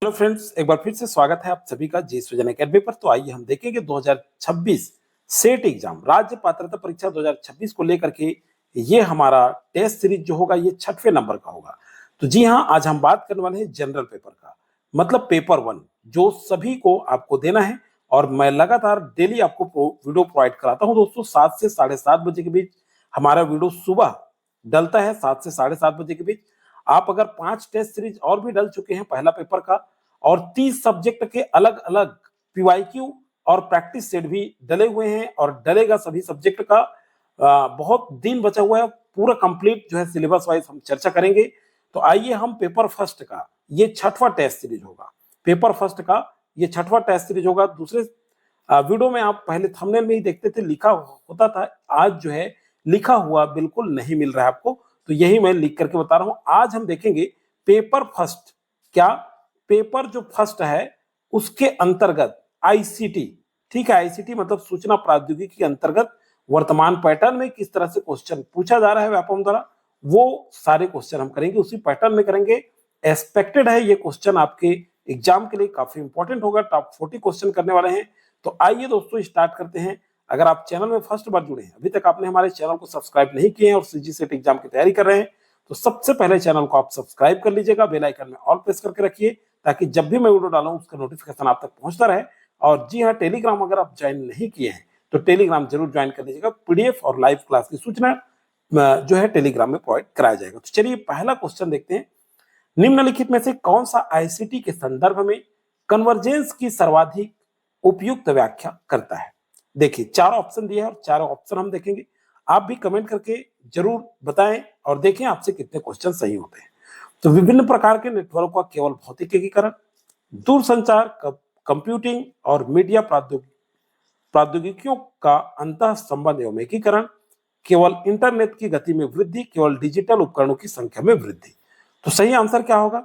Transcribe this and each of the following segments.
Hello friends, एक बार फिर से स्वागत है आप सभी का जी सृजन अकेडमी पर। तो आइए हम देखेंगे 2026 सेट एग्जाम राज्य पात्रता परीक्षा 2026 को लेकर के ये हमारा टेस्ट सीरीज जो होगा ये 6वें नंबर का होगा। तो जी हाँ, आज हम बात करने वाले हैं जनरल पेपर का, मतलब पेपर 1 जो सभी को आपको देना है। और मैं लगातार डेली आपको वीडियो प्रोवाइड कराता हूँ दोस्तों। 7 से 7:30 बजे के बीच हमारा वीडियो सुबह डलता है, 7 से 7:30 बजे के बीच। आप अगर 5 टेस्ट सीरीज और भी डल चुके हैं पहला पेपर का, और 30 सब्जेक्ट के अलग अलग पीवाईक्यू और प्रैक्टिस सेट भी डले हुए हैं और डलेगा सभी सब्जेक्ट का। बहुत दिन बचा हुआ है, पूरा कंप्लीट जो है सिलेबस वाइज हम चर्चा करेंगे। तो आइए हम पेपर फर्स्ट का, ये 6वां टेस्ट सीरीज होगा। पेपर फर्स्ट का ये 6वां टेस्ट सीरीज होगा। दूसरे वीडियो में आप पहले थंबनेल में ही देखते थे, लिखा होता था, आज जो है लिखा हुआ बिल्कुल नहीं मिल रहा है आपको, तो यही मैं लिख करके बता रहा हूं। आज हम देखेंगे पेपर फर्स्ट, क्या पेपर जो फर्स्ट है उसके अंतर्गत आईसीटी, ठीक है, आईसीटी मतलब सूचना प्रौद्योगिकी के अंतर्गत वर्तमान पैटर्न में किस तरह से क्वेश्चन पूछा जा रहा है व्यापम द्वारा, वो सारे क्वेश्चन हम करेंगे, उसी पैटर्न में करेंगे। एक्सपेक्टेड है ये क्वेश्चन आपके एग्जाम के लिए काफी इंपॉर्टेंट होगा, टॉप 40 क्वेश्चन करने वाले हैं। तो आइए दोस्तों स्टार्ट करते हैं। अगर आप चैनल में फर्स्ट बार जुड़े हैं, अभी तक आपने हमारे चैनल को सब्सक्राइब नहीं किए हैं और सीजी सेट एग्जाम की तैयारी कर रहे हैं, तो सबसे पहले चैनल को आप सब्सक्राइब कर लीजिएगा, बेल आइकन में ऑल प्रेस करके रखिए ताकि जब भी मैं वीडियो डालूं उसका नोटिफिकेशन आप तक पहुंचता रहे। और जी हाँ, टेलीग्राम अगर आप ज्वाइन नहीं किए हैं तो टेलीग्राम जरूर ज्वाइन कर लीजिएगा। पीडीएफ और लाइव क्लास की सूचना जो है टेलीग्राम में प्रोवाइड कराया जाएगा। तो चलिए पहला क्वेश्चन देखते हैं। निम्नलिखित में से कौन सा आईसीटी के संदर्भ में कन्वर्जेंस की सर्वाधिक उपयुक्त व्याख्या करता है? देखिए 4 ऑप्शन दिए हैं और 4 ऑप्शन हम देखेंगे। आप भी कमेंट करके जरूर बताएं और देखें आपसे कितने क्वेश्चन सही होते हैं। तो विभिन्न प्रकार के नेटवर्क का केवल भौतिक एकीकरण, दूरसंचार, कंप्यूटिंग और मीडिया प्रौद्योगिकियों का अंतः संबंध एवं एकीकरण, केवल इंटरनेट की गति में वृद्धि, केवल डिजिटल उपकरणों की संख्या में वृद्धि। तो सही आंसर क्या होगा?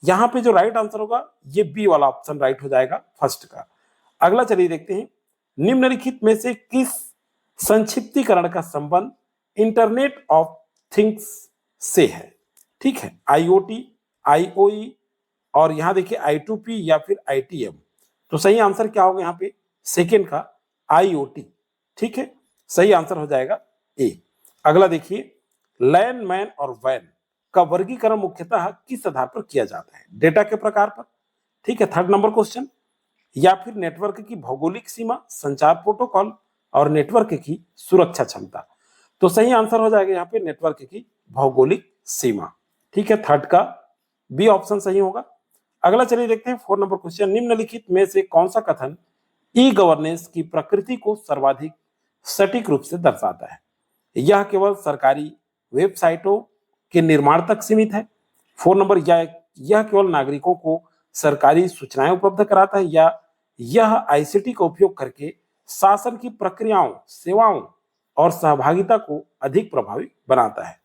यहाँ पे जो राइट आंसर होगा ये बी वाला ऑप्शन राइट हो जाएगा फर्स्ट का। अगला चलिए देखते हैं। निम्नलिखित में से किस संक्षिप्तीकरण का संबंध इंटरनेट ऑफ थिंग्स से है? ठीक है, आईओटी, आईओई और यहां देखिए आई2पी या फिर आईटीएम। तो सही आंसर क्या होगा यहाँ पे? सेकेंड का आईओटी। ठीक है, सही आंसर हो जाएगा ए। अगला देखिए, लैन, मैन और वैन का वर्गीकरण मुख्यतः किस आधार पर किया जाता है? डेटा के प्रकार पर, ठीक है, थर्ड नंबर क्वेश्चन, या फिर नेटवर्क की भौगोलिक सीमा, संचार प्रोटोकॉल और नेटवर्क की सुरक्षा क्षमता। तो सही आंसर हो जाएगा यहाँ पे नेटवर्क की भौगोलिक सीमा। ठीक है, थर्ड का बी ऑप्शन सही होगा। अगला चलिए देखते हैं 4 नंबर क्वेश्चन। निम्नलिखित में से कौन सा कथन ई गवर्नेंस की प्रकृति को सर्वाधिक सटीक रूप से दर्शाता है? यह केवल सरकारी वेबसाइटों के निर्माण तक सीमित है। 4 नंबर, यह केवल नागरिकों को सरकारी सूचनाएं उपलब्ध कराता है, या यह आईसीटी का उपयोग करके शासन की प्रक्रियाओं, सेवाओं और सहभागिता को अधिक प्रभावी बनाता है,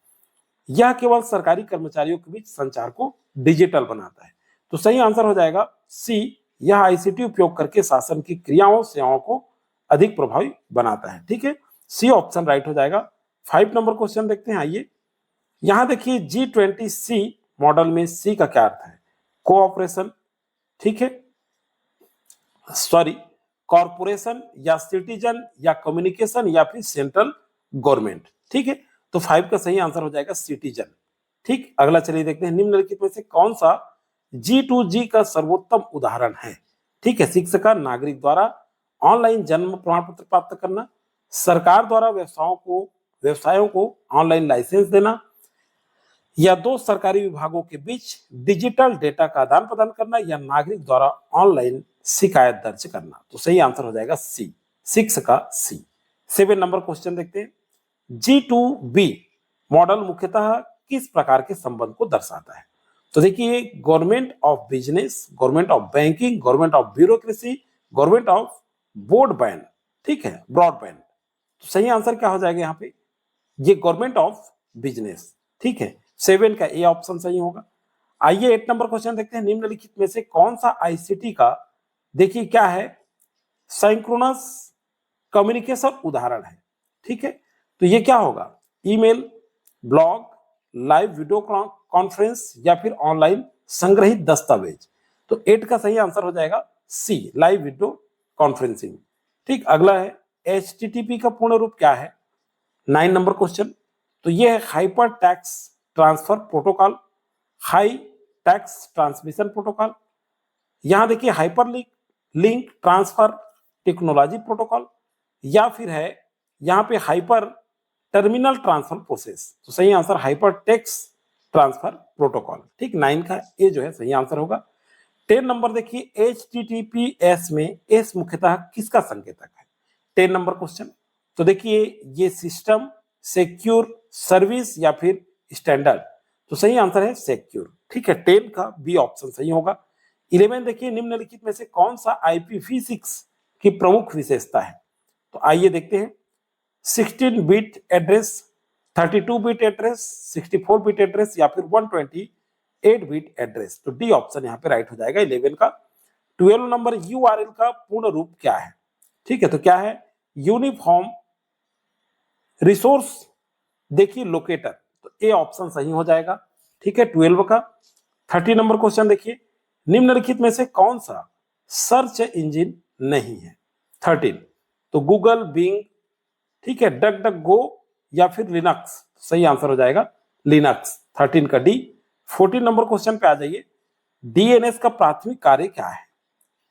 यह केवल सरकारी कर्मचारियों के बीच संचार को डिजिटल बनाता है। तो सही आंसर हो जाएगा सी, यह आईसीटी उपयोग करके शासन की क्रियाओं, सेवाओं को अधिक प्रभावी बनाता है। ठीक है, सी ऑप्शन राइट हो जाएगा। 5 नंबर क्वेश्चन देखते हैं। आइए यहां देखिए, G20C मॉडल में सी का क्या अर्थ है? कोऑपरेशन, ठीक है, सॉरी, कॉरपोरेशन या सिटीजन या कम्युनिकेशन या फिर सेंट्रल गवर्नमेंट। ठीक है, तो 5 का सही आंसर हो जाएगा सिटीजन। ठीक, अगला चलिए देखते हैं। निम्नलिखित में से कौन सा G2G का सर्वोत्तम उदाहरण है? ठीक है, शिक्षक नागरिक द्वारा ऑनलाइन जन्म प्रमाण पत्र प्राप्त करना, सरकार द्वारा व्यवसायों को ऑनलाइन लाइसेंस देना, या 2 सरकारी विभागों के बीच डिजिटल डेटा का आदान प्रदान करना, या नागरिक द्वारा ऑनलाइन शिकायत दर्ज करना। तो सही आंसर हो जाएगा सी, 6 का सी। 7 नंबर क्वेश्चन देखते हैं। G2B मॉडल मुख्यतः किस प्रकार के संबंध को दर्शाता है? तो देखिए, government of business, government of banking, government of bureaucracy, government of broadband, ठीक है, ब्रॉडबैंड। तो सही आंसर क्या हो जाएगा यहाँ पे? ये गवर्नमेंट ऑफ बिजनेस। ठीक है, 7 का ए ऑप्शन सही होगा। आइए 8 नंबर क्वेश्चन देखते हैं। निम्नलिखित में से कौन सा आईसीटी का, देखिए क्या है, सिंक्रोनस कम्युनिकेशन उदाहरण है? ठीक है, तो ये क्या होगा? Email, blog, live video conference या फिर ऑनलाइन संग्रहित दस्तावेज। तो 8 का सही आंसर हो जाएगा सी, लाइव वीडियो कॉन्फ्रेंसिंग। ठीक, अगला है HTTP का पूर्ण रूप क्या है? 9 नंबर क्वेश्चन। तो ये है hyper text transfer protocol, high text transmission protocol, यहां देखिए hyper link transfer technology protocol, या फिर है यहां पे हाइपर टर्मिनल ट्रांसफर प्रोसेस। तो सही answer hyper text transfer protocol. ठीक, 9 का ए जो है सही आंसर होगा। 10 नंबर देखिए HTTPS में एस मुख्यतः किसका संकेतक है? 10 नंबर क्वेश्चन। तो देखिए ये सिस्टम, सिक्योर, सर्विस या फिर स्टैंडर्ड। तो सही आंसर है सिक्योर। ठीक है, 10 का बी ऑप्शन सही होगा। 11 देखिए निम्नलिखित में से कौन सा IPv6 की प्रमुख विशेषता है? तो आइए देखते हैं। 16 bit address, 32 bit address, 64 bit address या फिर 128 बिट एड्रेस। तो डी ऑप्शन यहाँ पे राइट हो जाएगा 11 का। 12 नंबर URL का पूर्ण रूप क्या है? ठीक है, तो क्या है? यूनिफॉर्म रिसोर्स देखिए लोकेटर। तो ए ऑप्शन सही हो जाएगा। ठीक है, 12 का। 30 नंबर क्वेश्चन देखिए, निम्नलिखित में से कौन सा सर्च इंजन नहीं है? 13, तो गूगल, बिंग, ठीक है, डक डक गो या फिर लिनक्स। सही आंसर हो जाएगा लिनक्स, 13 का डी। 14 नंबर क्वेश्चन पे आ जाइए। DNS का प्राथमिक कार्य क्या है?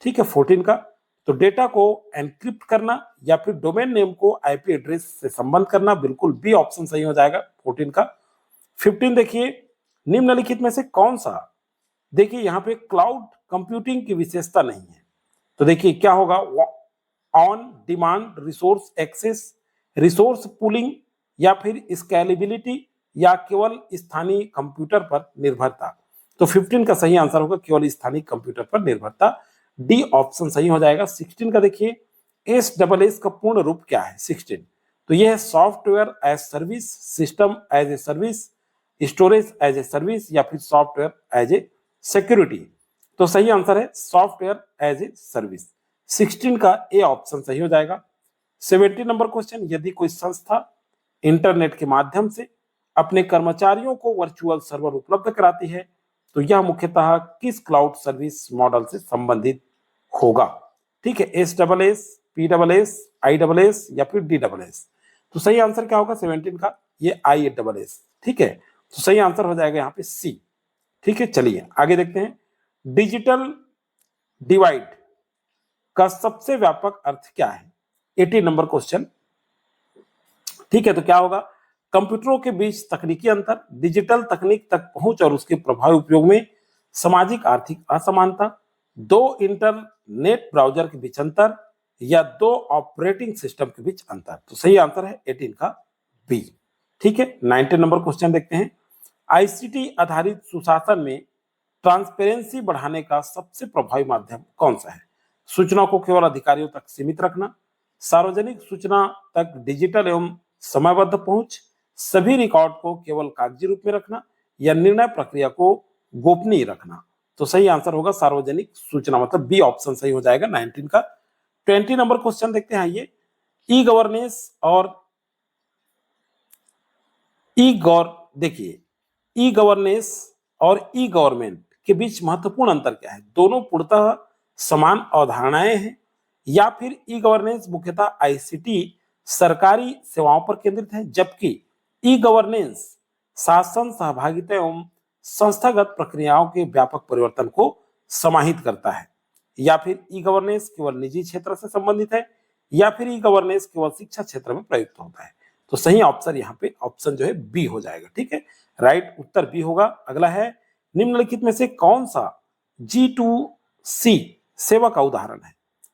ठीक है, 14 का। तो डेटा को एनक्रिप्ट करना या फिर डोमेन नेम को IP एड्रेस से संबंध करना। बिल्कुल बी ऑप्शन सही हो जाएगा 14 का। 15 देखिए, निम्नलिखित में से कौन सा, देखिए यहाँ पे क्लाउड कंप्यूटिंग की विशेषता नहीं है। तो देखिए क्या होगा? On demand resource access, resource pooling या फिर स्केलेबिलिटी या केवल स्थानीय कंप्यूटर पर निर्भरता। तो 15 का सही आंसर होगा केवल स्थानीय कंप्यूटर पर निर्भरता, डी ऑप्शन सही हो जाएगा। 16 का देखिए SSS का पूर्ण रूप क्या है? 16, तो यह है software as service, system as a service, storage as a service या फिर सॉफ्टवेयर एज ए सिक्योरिटी। तो सही आंसर है सॉफ्टवेयर एज ए सर्विस, 16 का ए ऑप्शन सही हो जाएगा। 70 नंबर क्वेश्चन, यदि कोई संस्था इंटरनेट के माध्यम से अपने कर्मचारियों को वर्चुअल सर्वर उपलब्ध कराती है तो यह मुख्यतः किस क्लाउड सर्विस मॉडल से संबंधित होगा? ठीक है, SSS, PSS, ISS या फिर DSS। तो सही आंसर क्या होगा 17 का? ये ISS। ठीक है, तो सही आंसर हो जाएगा यहाँ पे सी। ठीक है, चलिए आगे देखते हैं। डिजिटल डिवाइड का सबसे व्यापक अर्थ क्या है? 18 नंबर क्वेश्चन। ठीक है, तो क्या होगा? कंप्यूटरों के बीच तकनीकी अंतर, डिजिटल तकनीक तक पहुंच और उसके प्रभावी उपयोग में सामाजिक आर्थिक असमानता, 2 इंटरनेट ब्राउजर के बीच अंतर या 2 ऑपरेटिंग सिस्टम के बीच अंतर। तो सही आंसर है 18 का बी। ठीक है, 19 नंबर क्वेश्चन देखते हैं। ICT आधारित सुशासन में ट्रांसपेरेंसी बढ़ाने का सबसे प्रभावी माध्यम कौन सा है? सूचना को केवल अधिकारियों तक सीमित रखना, सार्वजनिक सूचना तक डिजिटल एवं समयबद्ध पहुंच, सभी रिकॉर्ड को केवल कागजी रूप में रखना या निर्णय प्रक्रिया को गोपनीय रखना। तो सही आंसर होगा सार्वजनिक सूचना, मतलब बी ऑप्शन सही हो जाएगा 19 का। 20 नंबर क्वेश्चन देखते हैं। ये ई गवर्नेंस और देखिए ई गवर्नेंस और ई गवर्नमेंट के बीच महत्वपूर्ण अंतर क्या है? दोनों पूर्णतः समान अवधारणाएं हैं या फिर ई गवर्नेंस मुख्यतः ICT सरकारी सेवाओं पर केंद्रित है जबकि ई गवर्नेंस शासन, सहभागिता एवं संस्थागत प्रक्रियाओं के व्यापक परिवर्तन को समाहित करता है, या फिर ई गवर्नेंस केवल निजी क्षेत्र से संबंधित है या फिर ई गवर्नेंस केवल शिक्षा क्षेत्र में प्रयुक्त होता है। तो सही ऑप्शन यहाँ पे ऑप्शन जो है बी हो जाएगा। ठीक है, राइट उत्तर बी होगा। अगला है, निम्नलिखित में से कौन सा G2C सेवा का उदाहरण है?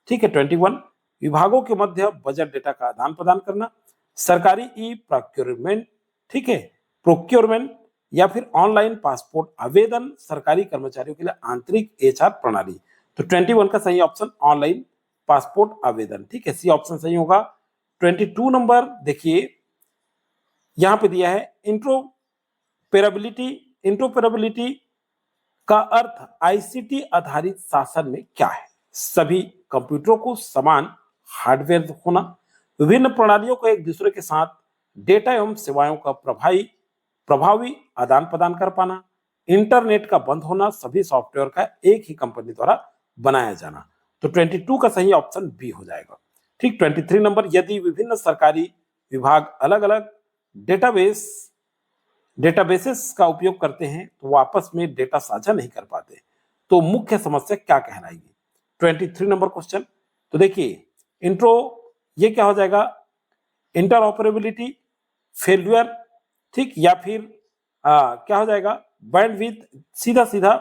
ठीक है, 21, विभागों के मध्य बजट डेटा का आदान प्रदान करना, सरकारी ई प्रोक्योरमेंट, ठीक है, प्रोक्योरमेंट या फिर ऑनलाइन पासपोर्ट आवेदन, सरकारी कर्मचारियों के लिए आंतरिक HR प्रणाली। तो 21 का सही ऑप्शन ऑनलाइन पासपोर्ट आवेदन। ठीक है, सी ऑप्शन सही होगा। 22 नंबर देखिए यहां पे दिया है इंटरऑपरेबिलिटी का अर्थ ICT आधारित शासन में क्या है? सभी कंप्यूटरों को समान हार्डवेयर होना, विभिन्न प्रणालियों को एक दूसरे के साथ डेटा एवं सेवाओं का प्रभावी आदान प्रदान कर पाना, इंटरनेट का बंद होना, सभी सॉफ्टवेयर का एक ही कंपनी द्वारा बनाया जाना। तो 22 का सही ऑप्शन बी हो जाएगा। ठीक, 23 नंबर, यदि विभिन्न सरकारी विभाग अलग अलग डेटाबेसेस का उपयोग करते हैं तो वो आपस में डेटा साझा नहीं कर पाते, तो मुख्य समस्या क्या कहलाएगी? 23 नंबर क्वेश्चन। तो देखिए इंट्रो, ये क्या हो जाएगा? इंटरऑपरेबिलिटी, फेल्यूर, ठीक, या फिर क्या हो जाएगा? बैंडविड्थ, सीधा सीधा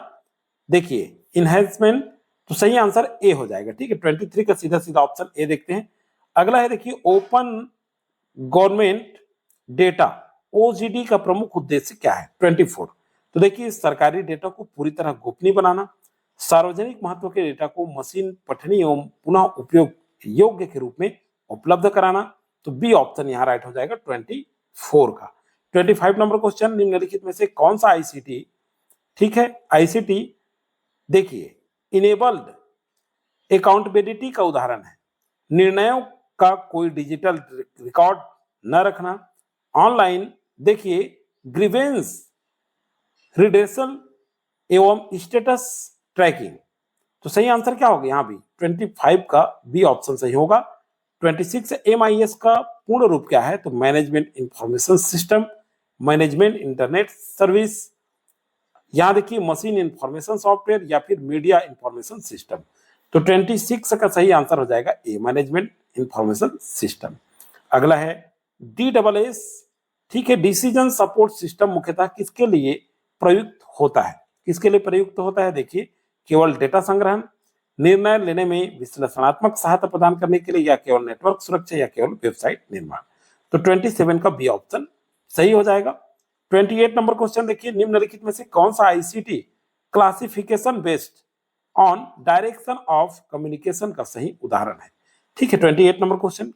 देखिए इनहेंसमेंट। तो सही आंसर ए हो जाएगा। ठीक है, 23 का सीधा सीधा ऑप्शन ए देखते हैं। अगला है देखिए ओपन गवर्नमेंट डेटा, ओजीडी का प्रमुख उद्देश्य क्या है? 24। तो देखिए सरकारी डेटा को पूरी तरह गोपनीय बनाना, सार्वजनिक महत्व के डेटा को मशीन पठनीय एवं पुनः उपयोग योग्य के रूप में उपलब्ध कराना। तो बी ऑप्शन यहाँ राइट हो जाएगा 24 का। 25 नंबर क्वेश्चन, निम्नलिखित में से कौन सा आईसीटी, ठीक है, आईसीटी देखिए इनेबल्ड अकाउंटेबिलिटी का उदाहरण है? निर्णयों का कोई डिजिटल रिकॉर्ड न रखना, ऑनलाइन देखिए ग्रीवेंस रिडेसल एवं स्टेटस ट्रैकिंग। तो सही आंसर क्या होगा यहाँ भी? 25 का बी ऑप्शन सही होगा। 26 MIS का पूर्ण रूप क्या है? तो management information system, management internet service, यहाँ देखिए मशीन इंफॉर्मेशन सॉफ्टवेयर या फिर मीडिया इंफॉर्मेशन सिस्टम। तो 26 का सही आंसर हो जाएगा ए, मैनेजमेंट इंफॉर्मेशन सिस्टम। अगला है DSS, ठीक है, डिसीजन सपोर्ट सिस्टम मुख्यतः किसके लिए प्रयुक्त होता है? किसके लिए प्रयुक्त होता है? देखिए केवल डेटा संग्रहण, निर्णय लेने में विश्लेषणात्मक सहायता प्रदान करने के लिए, या केवल नेटवर्क सुरक्षा, या केवल वेबसाइट निर्माण। तो 27 का बी ऑप्शन सही हो जाएगा। 28 नंबर क्वेश्चन देखिए, निम्नलिखित में से कौन सा ICT classification based on direction of communication का सही उदाहरण है? ठीक है, 28 number question,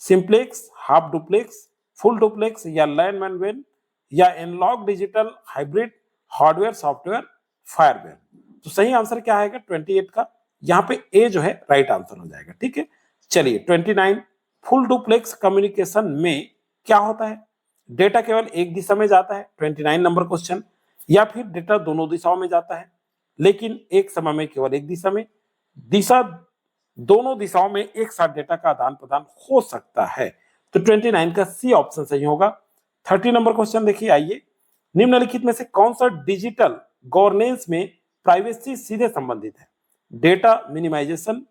simplex, half duplex, full duplex, या लैंडमैन वेल, या analogue digital hybrid, hardware software firmware. तो सही आंसर क्या आएगा 28 का? यहाँ पे ए जो है राइट आंसर हो जाएगा। ठीक है, चलिए 29, फुल डुप्लेक्स कम्युनिकेशन में क्या होता है? डेटा केवल एक दिशा में जाता है, 29 नंबर क्वेश्चन, या फिर डेटा दोनों दिशाओं में जाता है लेकिन एक समय में केवल एक दिशा में, दोनों दिशाओं में एक साथ डेटा का आदान प्रदान हो सकता है। तो 29 का सी ऑप्शन सही होगा। 30 नंबर क्वेश्चन देखिए, आइए, निम्नलिखित में से कौन सा डिजिटल गवर्नेंस में प्राइवेसी सीधे संबंधित है? डेटा मिनिमाइजेशन,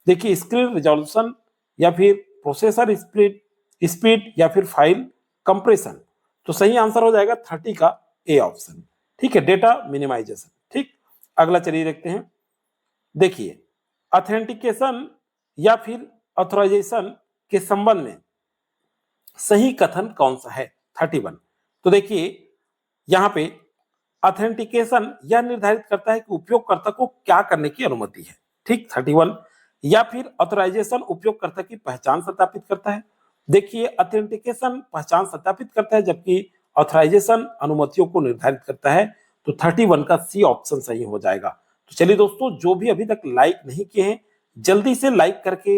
देखिए स्क्रीन रिजोल्यूशन, या फिर प्रोसेसर स्पीड, या फिर फाइल कंप्रेशन। तो सही आंसर हो जाएगा 30 का ए ऑप्शन। ठीक है, डेटा मिनिमाइजेशन। ठीक, अगला चलिए देखते हैं। देखिए ऑथेंटिकेशन या फिर ऑथराइजेशन के संबंध में सही कथन कौन सा है? 31। तो देखिए यहां पे ऑथेंटिकेशन यह निर्धारित करता है कि उपयोगकर्ता को क्या करने की अनुमति है। ठीक, 31। या फिर ऑथराइजेशन उपयोगकर्ता की पहचान सत्यापित करता है। देखिए ऑथेंटिकेशन पहचान सत्यापित करता है जबकि ऑथराइजेशन अनुमतियों को निर्धारित करता है। तो 31 का सी ऑप्शन सही हो जाएगा। तो चलिए दोस्तों, जो भी अभी तक लाइक नहीं किए हैं जल्दी से लाइक करके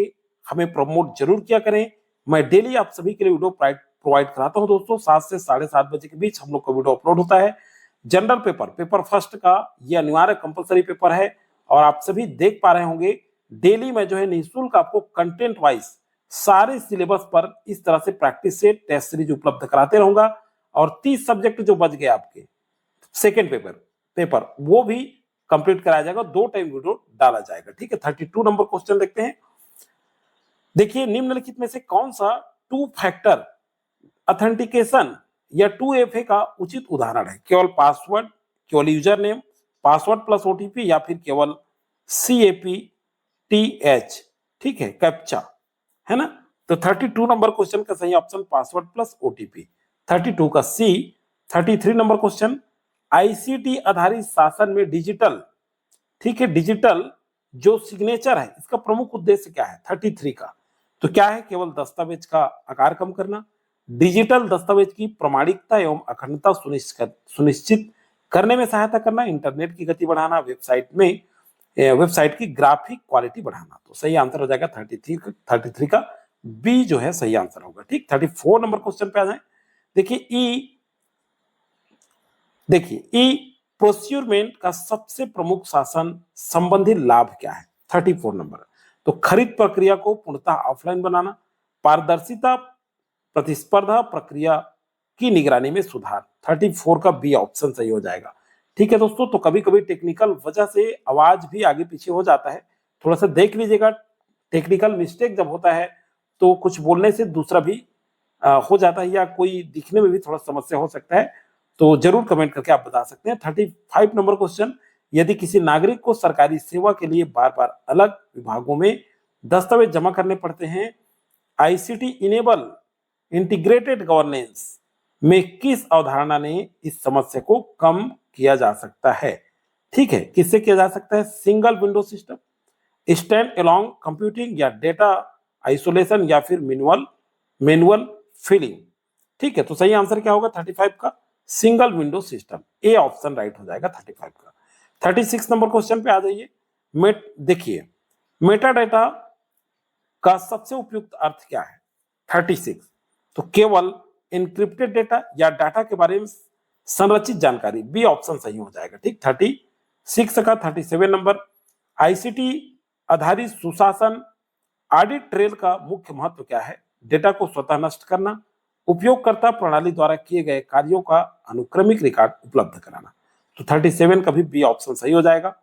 हमें प्रमोट जरूर किया करें। मैं डेली आप सभी के लिए वीडियो प्रोवाइड कराता हूं दोस्तों। 7 से 7:30 बजे के बीच हम लोग का वीडियो अपलोड होता है। जनरल पेपर फर्स्ट का ये अनिवार्य कंपलसरी पेपर है और आप सभी देख पा रहे होंगे डेली में जो है निःशुल्क आपको कंटेंट वाइज सारे सिलेबस पर इस तरह से प्रैक्टिस सेट टेस्ट सीरीज उपलब्ध कराते रहूंगा। और 30 सब्जेक्ट जो बच गए आपके सेकेंड पेपर वो भी कंप्लीट कराया जाएगा, 2 टाइम वीडियो डाला जाएगा। ठीक है, 32 नंबर क्वेश्चन देखते हैं। देखिए निम्नलिखित में से कौन सा 2 फैक्टर ऑथेंटिकेशन या 2FA का उचित उदाहरण है? केवल पासवर्ड, केवल user name, password plus OTP, या फिर केवल CAPTH, ठीक है, कैप्चा, है ना? तो 32 नंबर क्वेश्चन का सही ऑप्शन पासवर्ड प्लस ओटीपी, 32 का सी। 33 नंबर क्वेश्चन, आईसीटी आधारित शासन में डिजिटल, ठीक है, डिजिटल जो सिग्नेचर है इसका प्रमुख उद्देश्य क्या है? 33 का तो क्या है? केवल दस्तावेज का आकार कम करना, डिजिटल दस्तावेज की प्रमाणिकता एवं अखंडता सुनिश्चित करने में सहायता करना, इंटरनेट की गति बढ़ाना, वेबसाइट की ग्राफिक क्वालिटी बढ़ाना। तो सही आंसर हो जाएगा 33 का बी जो है सही आंसर होगा। ठीक, 34 नंबर क्वेश्चन पे आ जाए। देखिए देखिए, ई प्रोक्योरमेंट का सबसे प्रमुख शासन संबंधी लाभ क्या है? 34 नंबर। तो खरीद प्रक्रिया को पूर्णतः ऑफलाइन बनाना, पारदर्शिता, प्रतिस्पर्धा प्रक्रिया की निगरानी में सुधार। 34 का बी ऑप्शन सही हो जाएगा। ठीक है दोस्तों, तो कभी कभी टेक्निकल वजह से आवाज भी आगे पीछे हो जाता है, थोड़ा सा देख लीजिएगा। टेक्निकल मिस्टेक जब होता है तो कुछ बोलने से दूसरा भी हो जाता है, या कोई दिखने में भी थोड़ा समस्या हो सकता है। तो जरूर कमेंट करके आप बता सकते हैं। 35 नंबर क्वेश्चन, यदि किसी नागरिक को सरकारी सेवा के लिए बार बार अलग विभागों में दस्तावेज जमा करने पड़ते हैं, आईसीटी इनेबल इंटीग्रेटेड गवर्नेंस में किस अवधारणा ने इस समस्या को कम किया जा सकता है? ठीक है, किससे किया जा सकता है? Single window system, stand along computing, या डेटा आइसोलेशन, या फिर मैनुअल फिलिंग। ठीक है, तो सही आंसर क्या होगा 35 का? Single window system, A option right हो जाएगा 35 का। 36 नंबर क्वेश्चन पे आ जाइए। देखिए, मेटा डेटा का सबसे उपयुक्त अर्थ क्या है? 36। तो केवल एन्क्रिप्टेड डेटा या डाटा के बारे में संरचित जानकारी, बी ऑप्शन सही हो जाएगा। ठीक, 36 का 37 नंबर, आईसीटी आधारित सुशासन ऑडिट ट्रेल का मुख्य महत्व क्या है? डेटा को स्वतः नष्ट करना, उपयोगकर्ता प्रणाली द्वारा किए गए कार्यों का अनुक्रमिक रिकॉर्ड उपलब्ध कराना। तो 37 का भी बी ऑप्शन सही हो जाएगा।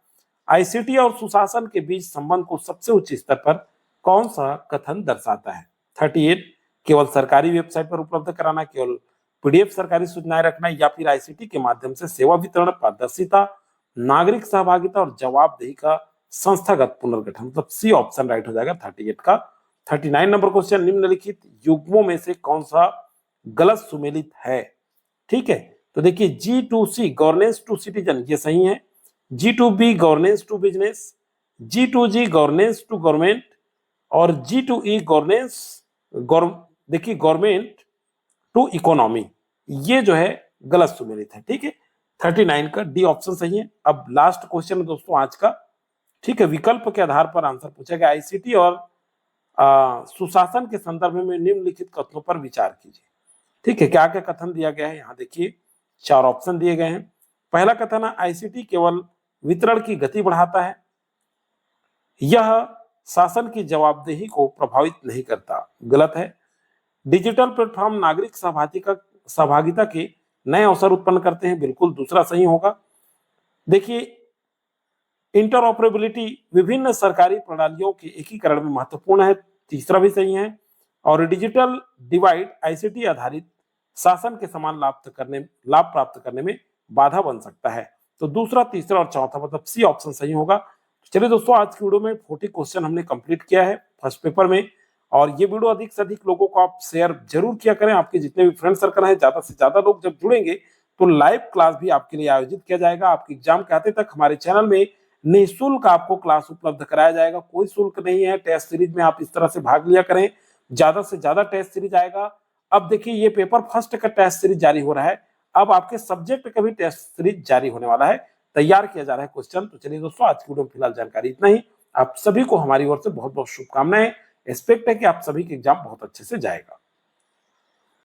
आईसीटी और सुशासन के बीच संबंध को सबसे उच्च स्तर पर कौन सा कथन दर्शाता है? 38, केवल सरकारी वेबसाइट पर उपलब्ध कराना, केवल पीडीएफ सरकारी सूचनाएं रखना, या फिर आईसीटी के माध्यम से सेवा वितरण, पारदर्शिता, नागरिक सहभागिता और जवाबदेही का संस्थागत पुनर्गठन। मतलब सी ऑप्शन राइट हो जाएगा 38 का। 39 नंबर क्वेश्चन, निम्नलिखित युग्मों में से कौन सा गलत सुमेलित है? ठीक है, तो देखिए G2C गवर्नेंस टू सिटीजन ये सही है, G2B governance to business, G2G governance to government, और G2E गवर्नेंस देखिए गवर्नमेंट टू इकोनॉमी, ये जो है गलत सुमेलित है। ठीक है, 39 का डी ऑप्शन सही है। अब लास्ट क्वेश्चन है दोस्तों आज का। ठीक है, विकल्प के आधार पर आंसर पूछा गया। आईसीटी और सुशासन के संदर्भ में निम्नलिखित कथनों पर विचार कीजिए। ठीक है, क्या क्या कथन दिया गया है यहाँ देखिए, 4 ऑप्शन दिए गए हैं। पहला कथन है, आईसीटी केवल वितरण की गति बढ़ाता है, यह शासन की जवाबदेही को प्रभावित नहीं करता, गलत है। डिजिटल प्लेटफॉर्म नागरिक सहभागिता के नए अवसर उत्पन्न करते हैं, बिल्कुल दूसरा सही होगा। देखिए, इंटरऑपरेबिलिटी विभिन्न सरकारी प्रणालियों के एकीकरण में महत्वपूर्ण है, तीसरा भी सही है। और डिजिटल डिवाइड आईसीटी आधारित शासन के समान लाभ प्राप्त करने में बाधा बन सकता है। तो दूसरा, तीसरा और चौथा मतलब सी ऑप्शन सही होगा। चलिए दोस्तों, आज की वीडियो में 40 क्वेश्चन हमने कंप्लीट किया है फर्स्ट पेपर में, और ये वीडियो अधिक से अधिक लोगों को आप शेयर जरूर किया करें। आपके जितने भी फ्रेंड सर्कल हैं, ज्यादा से ज्यादा लोग जब जुड़ेंगे तो लाइव क्लास भी आपके लिए आयोजित किया जाएगा। आपके एग्जाम के आते तक हमारे चैनल में निःशुल्क आपको क्लास उपलब्ध कराया जाएगा, कोई शुल्क नहीं है। टेस्ट सीरीज में आप इस तरह से भाग लिया करें, ज्यादा से ज्यादा टेस्ट सीरीज आएगा। अब देखिए, ये पेपर फर्स्ट का टेस्ट सीरीज जारी हो रहा है, अब आपके सब्जेक्ट का भी टेस्ट सीरीज जारी होने वाला है, तैयार किया जा रहा है क्वेश्चन। तो चलिए दोस्तों, आज की वीडियो में फिलहाल जानकारी इतना ही। आप सभी को हमारी ओर से बहुत बहुत शुभकामनाएं। एक्सपेक्ट है कि आप सभी के एग्जाम बहुत अच्छे से जाएगा।